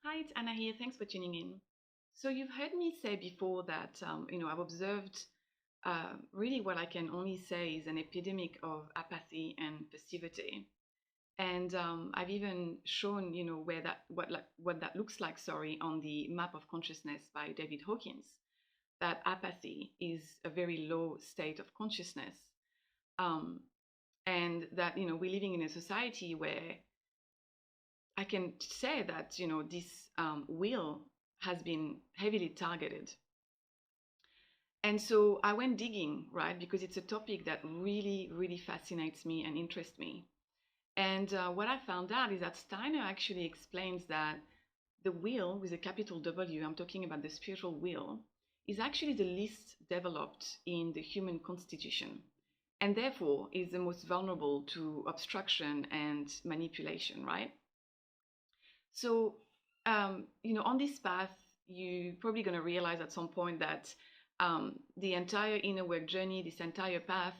Hi, it's Anna here. Thanks for tuning in. So you've heard me say before that I've observed really what I can only say is an epidemic of apathy and passivity, and I've even shown where that what that looks like. Sorry, on the map of consciousness by David Hawkins, that apathy is a very low state of consciousness, um, and that we're living in a society where I can say that this will has been heavily targeted. And so I went digging, right, because it's a topic that really, really fascinates me and interests me. And what I found out is that Steiner actually explains that the will, with a capital W, I'm talking about the spiritual will, is actually the least developed in the human constitution, and therefore is the most vulnerable to obstruction and manipulation, right? So, on this path, you're probably going to realize at some point that the entire inner work journey, this entire path,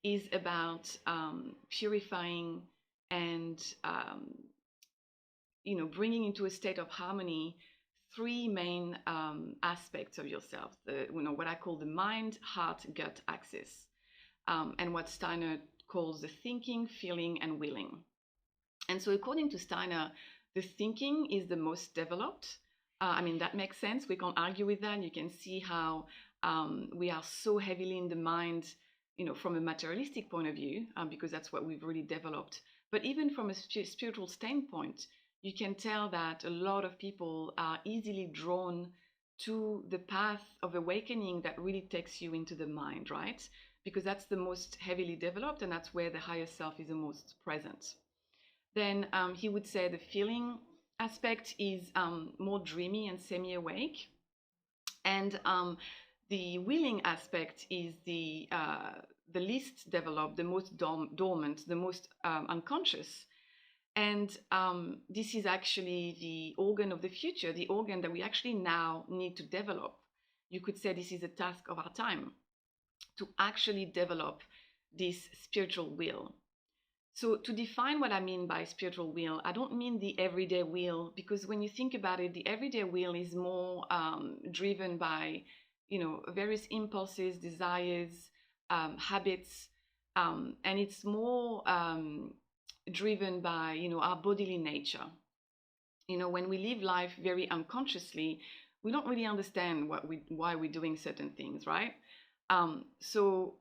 is about purifying and bringing into a state of harmony three main aspects of yourself. What I call the mind, heart, gut axis, and what Steiner calls the thinking, feeling, and willing. And so, according to Steiner, the thinking is the most developed. That makes sense. We can't argue with that. You can see how we are so heavily in the mind, from a materialistic point of view, because that's what we've really developed. But even from a spiritual standpoint, you can tell that a lot of people are easily drawn to the path of awakening that really takes you into the mind, right? Because that's the most heavily developed, and that's where the higher self is the most present. Then he would say the feeling aspect is more dreamy and semi-awake, and the willing aspect is the least developed, the most dormant, the most unconscious. And this is actually the organ of the future, the organ that we actually now need to develop. You could say this is a task of our time, to actually develop this spiritual will. So, to define what I mean by spiritual will, I don't mean the everyday will, because when you think about it, the everyday will is more driven by, various impulses, desires, habits, and it's more driven by, our bodily nature. When we live life very unconsciously, we don't really understand why we're doing certain things, right? So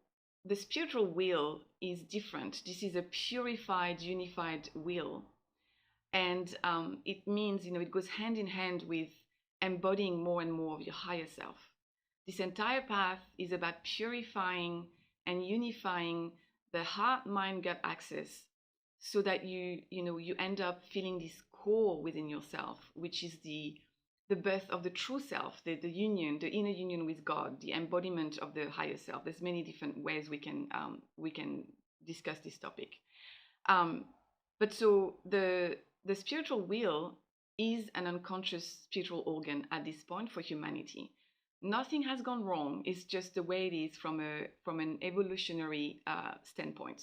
the spiritual will is different. This is a purified, unified will. And it means, it goes hand in hand with embodying more and more of your higher self. This entire path is about purifying and unifying the heart, mind, gut axis, so that you end up feeling this core within yourself, which is the birth of the true self, the union, the inner union with God, the embodiment of the higher self. There's many different ways we can discuss this topic. But so the spiritual will is an unconscious spiritual organ at this point for humanity. Nothing has gone wrong. It's just the way it is from an evolutionary standpoint.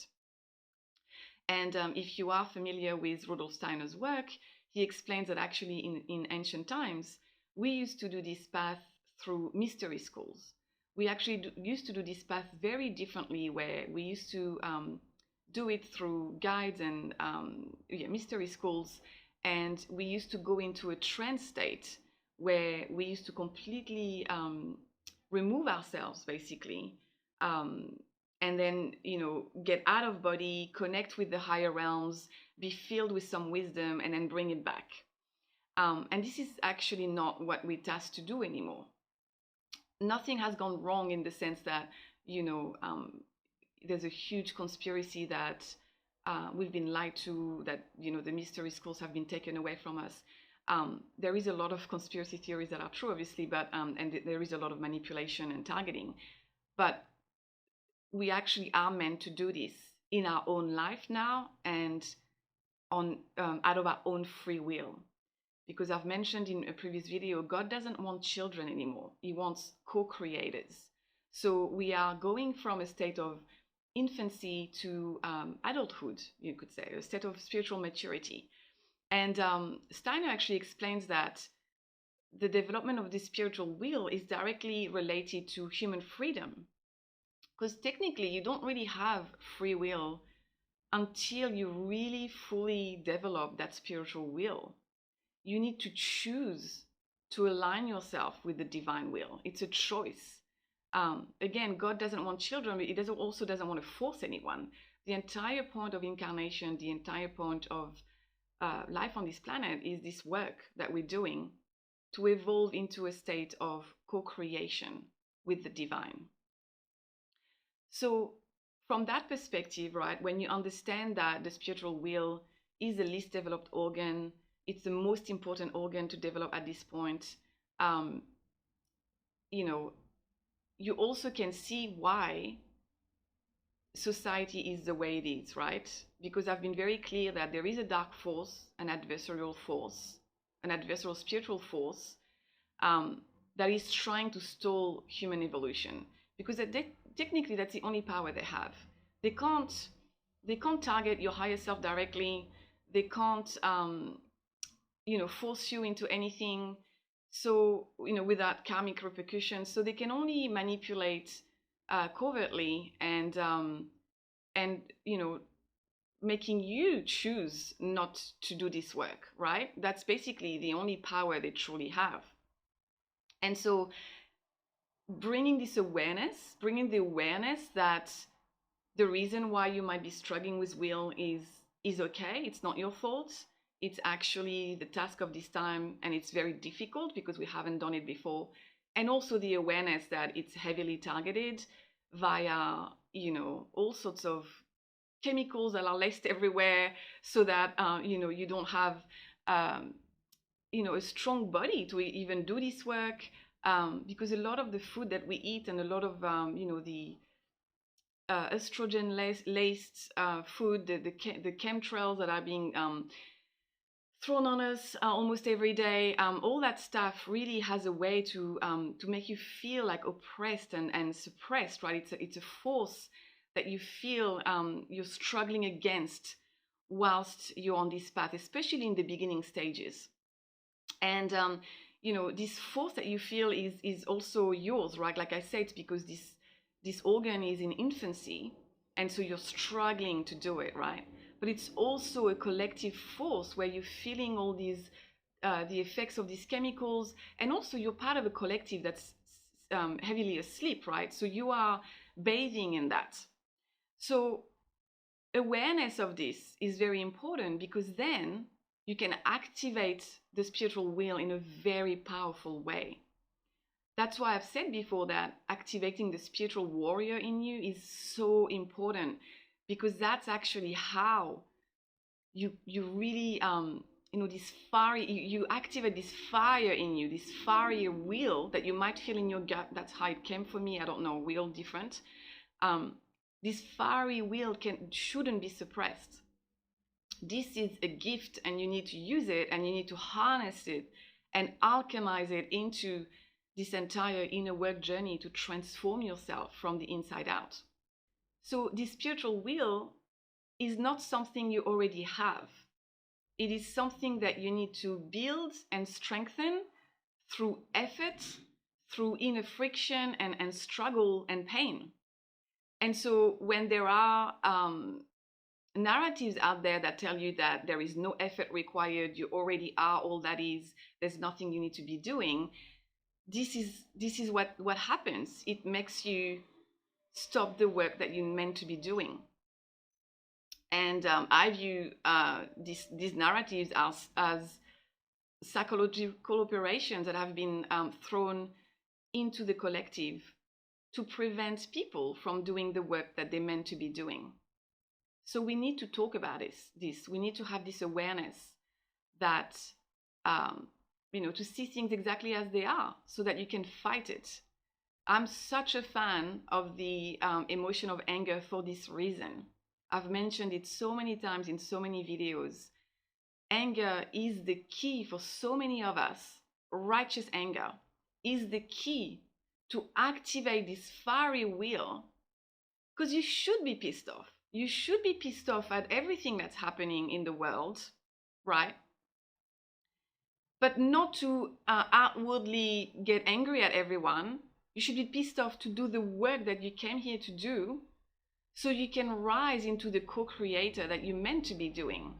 And if you are familiar with Rudolf Steiner's work, he explains that actually in ancient times, we used to do this path through mystery schools. We actually used to do this path very differently, where we used to do it through guides and mystery schools. And we used to go into a trance state where we used to completely remove ourselves, basically. And then get out of body, connect with the higher realms, be filled with some wisdom, and then bring it back. And this is actually not what we're tasked to do anymore. Nothing has gone wrong in the sense that there's a huge conspiracy that we've been lied to, that the mystery schools have been taken away from us. There is a lot of conspiracy theories that are true, obviously, but and there is a lot of manipulation and targeting, but we actually are meant to do this in our own life now, and out of our own free will. Because I've mentioned in a previous video, God doesn't want children anymore. He wants co-creators. So we are going from a state of infancy to adulthood, you could say, a state of spiritual maturity. And Steiner actually explains that the development of the spiritual will is directly related to human freedom. Because technically, you don't really have free will until you really fully develop that spiritual will. You need to choose to align yourself with the divine will. It's a choice. Again, God doesn't want children, but He also doesn't want to force anyone. The entire point of incarnation, the entire point of life on this planet is this work that we're doing to evolve into a state of co-creation with the divine. So from that perspective, right, when you understand that the spiritual will is the least developed organ, it's the most important organ to develop at this point, you know, you also can see why society is the way it is, right? Because I've been very clear that there is a dark force, an adversarial spiritual force that is trying to stall human evolution. Because technically, that's the only power they have. They can't target your higher self directly. They can't, force you into anything. So, without karmic repercussions. So they can only manipulate covertly and making you choose not to do this work, right? That's basically the only power they truly have. And so bringing the awareness that the reason why you might be struggling with will is okay. It's not your fault. It's actually the task of this time, and it's very difficult because we haven't done it before. And also the awareness that it's heavily targeted via, all sorts of chemicals that are laced everywhere, so that you don't have a strong body to even do this work, because a lot of the food that we eat and a lot of the estrogen laced food, the chemtrails that are being thrown on us almost every day, all that stuff really has a way to make you feel like oppressed and suppressed, right? It's a force that you feel you're struggling against whilst you're on this path, especially in the beginning stages. And this force that you feel is also yours, right? Like I said, because this organ is in infancy, and so you're struggling to do it, right? But it's also a collective force where you're feeling all these the effects of these chemicals, and also you're part of a collective that's heavily asleep, right? So you are bathing in that. So awareness of this is very important, because then you can activate the spiritual will in a very powerful way. That's why I've said before that activating the spiritual warrior in you is so important, because that's actually how you really this fire, you activate this fire in you, this fiery will that you might feel in your gut. That's how it came for me. I don't know, will different. This fiery will shouldn't be suppressed. This is a gift, and you need to use it, and you need to harness it and alchemize it into this entire inner work journey to transform yourself from the inside out. So this spiritual will is not something you already have. It is something that you need to build and strengthen through effort, through inner friction and struggle and pain. And so when there are narratives out there that tell you that there is no effort required, you already are all that is, there's nothing you need to be doing, this is what happens. It makes you stop the work that you're meant to be doing. And I view these narratives as psychological operations that have been thrown into the collective to prevent people from doing the work that they're meant to be doing. So we need to talk about this. We need to have this awareness that, to see things exactly as they are, so that you can fight it. I'm such a fan of the emotion of anger for this reason. I've mentioned it so many times in so many videos. Anger is the key for so many of us. Righteous anger is the key to activate this fiery will, because you should be pissed off. You should be pissed off at everything that's happening in the world, right? but not to outwardly get angry at everyone. You should be pissed off to do the work that you came here to do, so you can rise into the co-creator that you're meant to be doing.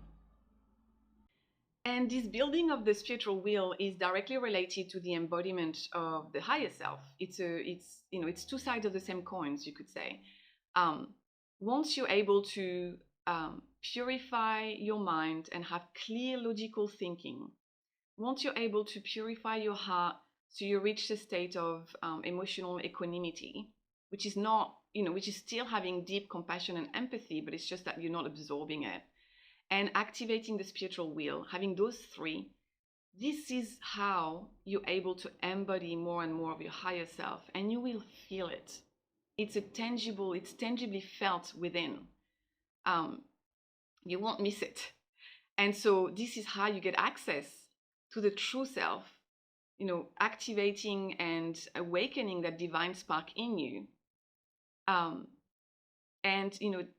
And this building of the spiritual will is directly related to the embodiment of the higher self. It's two sides of the same coins, you could say. Once you're able to purify your mind and have clear logical thinking, once you're able to purify your heart, so you reach the state of emotional equanimity, which is not, which is still having deep compassion and empathy, but it's just that you're not absorbing it. And activating the spiritual will, having those three, this is how you're able to embody more and more of your higher self, and you will feel it. It's tangibly felt within. You won't miss it. And so this is how you get access to the true self, activating and awakening that divine spark in you. And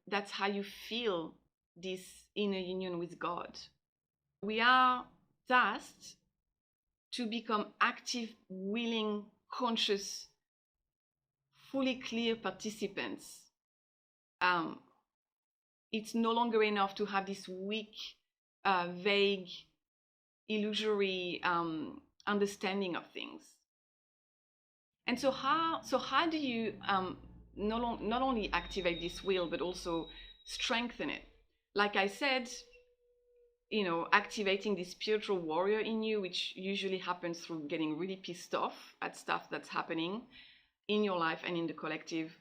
that's how you feel this inner union with God. We are tasked to become active, willing, conscious, fully clear participants. It's no longer enough to have this weak, vague, illusory understanding of things. And so how do you not only activate this will, but also strengthen it? Like I said, activating the spiritual warrior in you, which usually happens through getting really pissed off at stuff that's happening in your life and in the collective.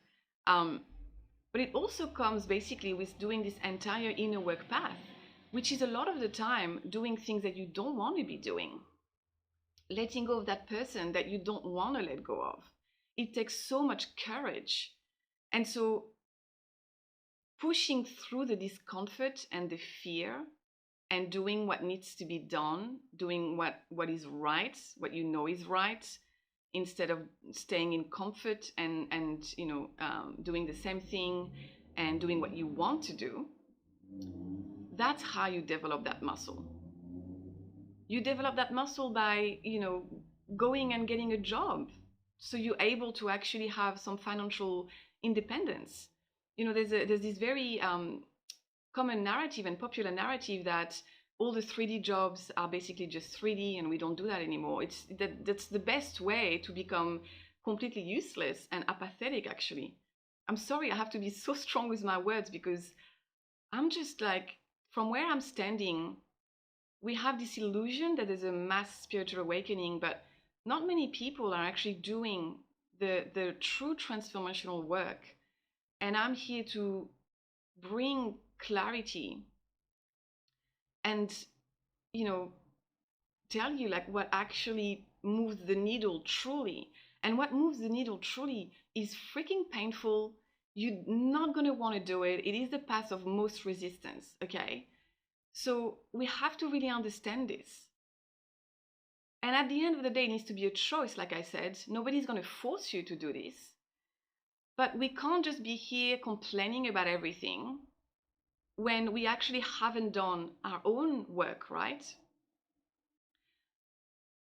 But it also comes basically with doing this entire inner work path, which is a lot of the time doing things that you don't want to be doing. Letting go of that person that you don't want to let go of. It takes so much courage. And so pushing through the discomfort and the fear and doing what needs to be done, doing what is right, what you know is right, instead of staying in comfort and doing the same thing and doing what you want to do, that's how you develop that muscle. You develop that muscle by, going and getting a job. So you're able to actually have some financial independence. There's this very common narrative and popular narrative that all the 3D jobs are basically just 3D and we don't do that anymore. That's the best way to become completely useless and apathetic, actually. I'm sorry, I have to be so strong with my words because I'm just like, from where I'm standing, we have this illusion that there's a mass spiritual awakening, but not many people are actually doing the true transformational work. And I'm here to bring clarity and, tell you like what actually moves the needle truly. And what moves the needle truly is freaking painful. You're not going to want to do it. It is the path of most resistance, okay? So we have to really understand this. And at the end of the day, it needs to be a choice, like I said. Nobody's going to force you to do this. But we can't just be here complaining about everything when we actually haven't done our own work, right?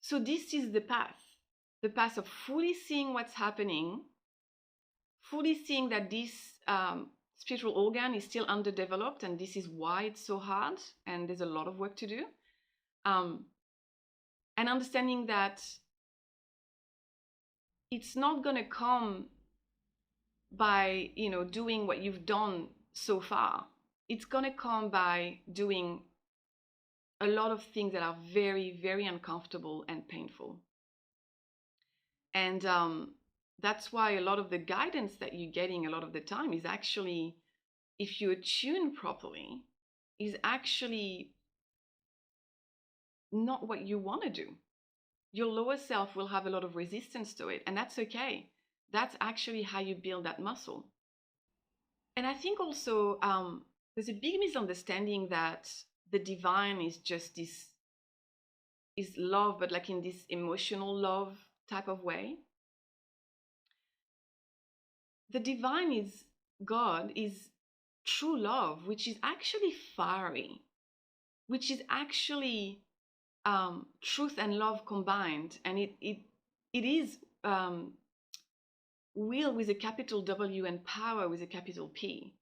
So this is the path of fully seeing what's happening, fully seeing that this spiritual organ is still underdeveloped, and this is why it's so hard, and there's a lot of work to do. And understanding that it's not going to come by, doing what you've done so far. It's going to come by doing a lot of things that are very, very uncomfortable and painful. And that's why a lot of the guidance that you're getting a lot of the time is actually, if you attune properly, is actually not what you want to do. Your lower self will have a lot of resistance to it, and that's okay. That's actually how you build that muscle. And I think also there's a big misunderstanding that the divine is just this is love, but like in this emotional love type of way. The divine is God, is true love, which is actually fiery, which is actually truth and love combined, and it is will with a capital W and power with a capital P.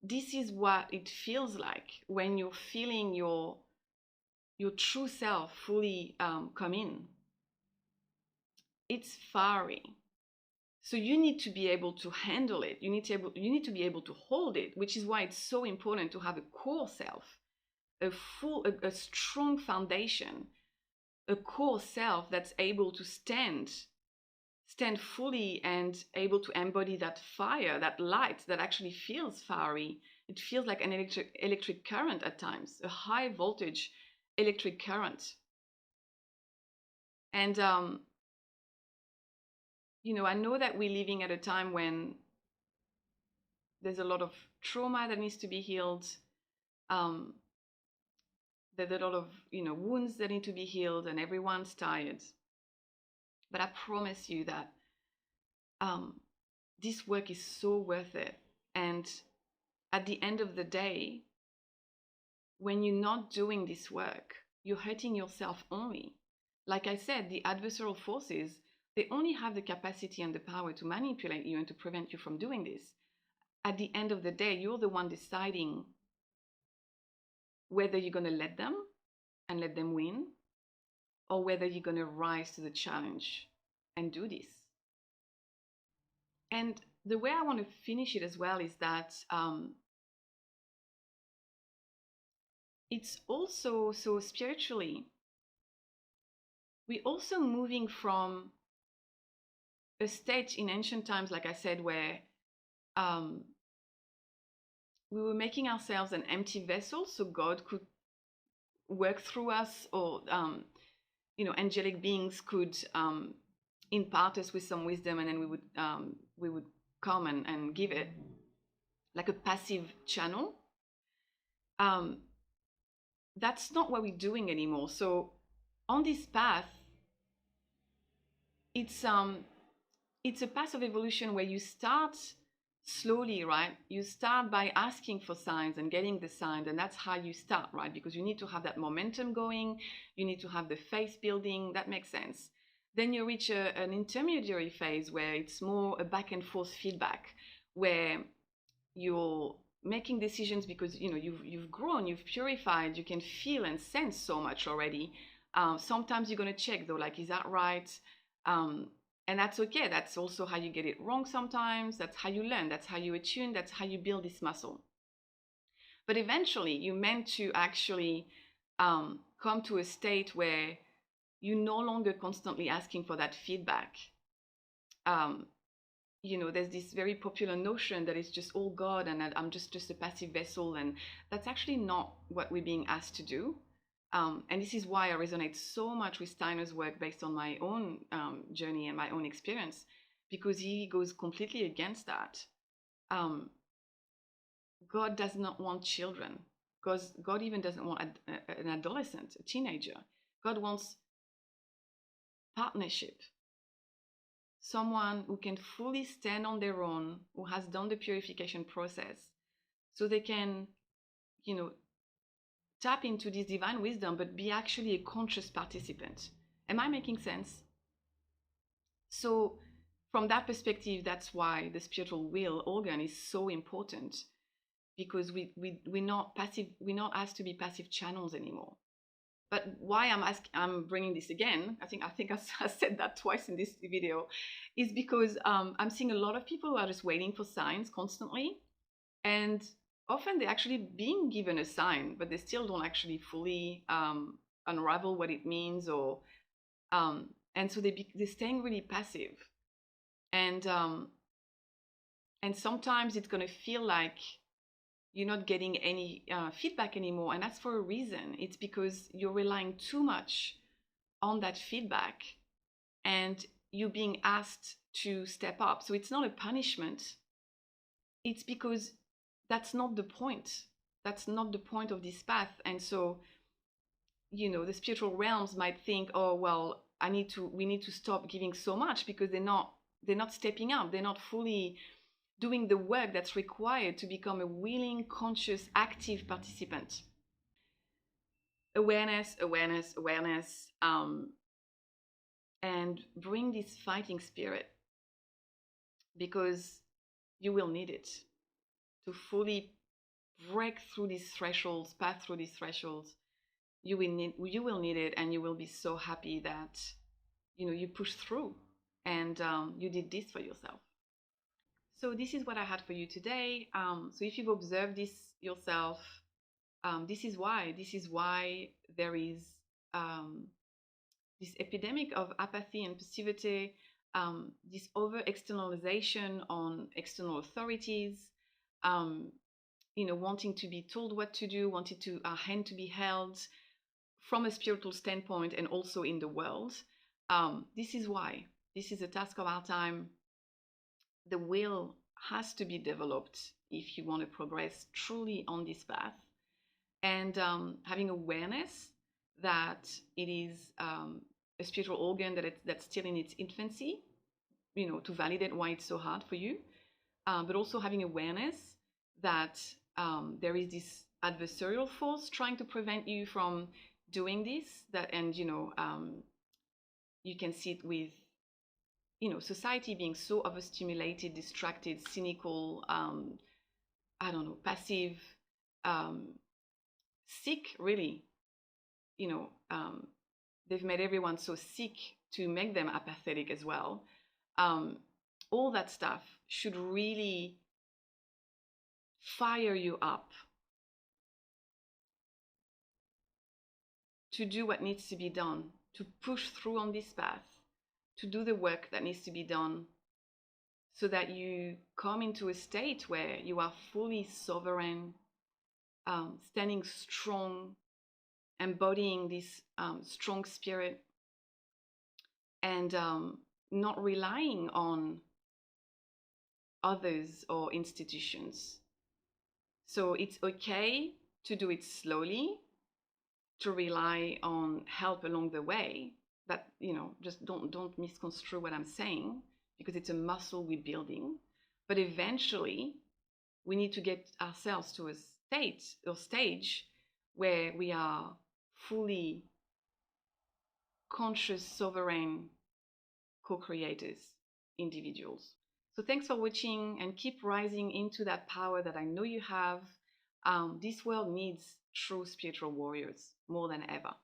This is what it feels like when you're feeling your true self fully come in. It's fiery. So you need to be able to handle it. You need to be able to hold it, which is why it's so important to have a core self, a strong foundation, a core self that's able to stand fully and able to embody that fire, that light that actually feels fiery. It feels like an electric current at times, a high voltage electric current. And I know that we're living at a time when there's a lot of trauma that needs to be healed. There's a lot of wounds that need to be healed, and everyone's tired. But I promise you that this work is so worth it. And at the end of the day, when you're not doing this work, you're hurting yourself only. Like I said, the adversarial forces, they only have the capacity and the power to manipulate you and to prevent you from doing this. At the end of the day, you're the one deciding whether you're going to let them and let them win, or whether you're going to rise to the challenge and do this. And the way I want to finish it as well is that it's also, so spiritually, we're also moving from a state in ancient times, like I said, where we were making ourselves an empty vessel so God could work through us, or angelic beings could impart us with some wisdom, and then we would come and give it like a passive channel. That's not what we're doing anymore. So on this path, it's a path of evolution where you start slowly, right? You start by asking for signs and getting the signs, and that's how you start, right? Because you need to have that momentum going, you need to have the faith building. That makes sense. Then you reach an intermediary phase where it's more a back and forth feedback, where you're making decisions because you've grown, you've purified, you can feel and sense so much already. Sometimes you're going to check though, like, is that right? And that's okay. That's also how you get it wrong sometimes. That's how you learn. That's how you attune. That's how you build this muscle. But eventually, you're meant to actually come to a state where you're no longer constantly asking for that feedback. There's this very popular notion that it's just all God and that I'm just a passive vessel. And that's actually not what we're being asked to do. And this is why I resonate so much with Steiner's work based on my own journey and my own experience, because he goes completely against that. God does not want children, because God even doesn't want an adolescent, a teenager. God wants partnership. Someone who can fully stand on their own, who has done the purification process, so they can, tap into this divine wisdom, but be actually a conscious participant. Am I making sense? So from that perspective, that's why the spiritual will organ is so important, because we're not passive, we're not asked to be passive channels anymore. But why I'm bringing this again, I think I said that twice in this video, is because I'm seeing a lot of people who are just waiting for signs constantly, and often they're actually being given a sign, but they still don't actually fully unravel what it means, or and so they're staying really passive, and sometimes it's going to feel like you're not getting any feedback anymore, and that's for a reason. It's because you're relying too much on that feedback, and you're being asked to step up. So it's not a punishment. It's because that's not the point. That's not the point of this path. And so, the spiritual realms might think, oh, well, we need to stop giving so much, because they're not stepping up. They're not fully doing the work that's required to become a willing, conscious, active participant. awareness, awareness, awareness, and bring this fighting spirit, because you will need it to fully break through these thresholds, pass through these thresholds. You will need it, and you will be so happy that you pushed through, and you did this for yourself. So this is what I had for you today. So if you've observed this yourself, this is why there is this epidemic of apathy and passivity, this over externalization on external authorities, wanting to be told what to do, wanting to a hand to be held from a spiritual standpoint, and also in the world. This is why this is a task of our time. The will has to be developed if you want to progress truly on this path, and having awareness that it is a spiritual organ that's still in its infancy, to validate why it's so hard for you, but also having awareness that there is this adversarial force trying to prevent you from doing this. And you can see it with society being so overstimulated, distracted, cynical, I don't know, passive, sick, really. They've made everyone so sick to make them apathetic as well. All that stuff should really fire you up to do what needs to be done, to push through on this path, to do the work that needs to be done, so that you come into a state where you are fully sovereign, standing strong, embodying this strong spirit, and not relying on others or institutions. So it's okay to do it slowly, to rely on help along the way. That, just don't misconstrue what I'm saying, because it's a muscle we're building. But eventually, we need to get ourselves to a stage where we are fully conscious, sovereign co-creators, individuals. So thanks for watching, and keep rising into that power that I know you have. This world needs true spiritual warriors more than ever.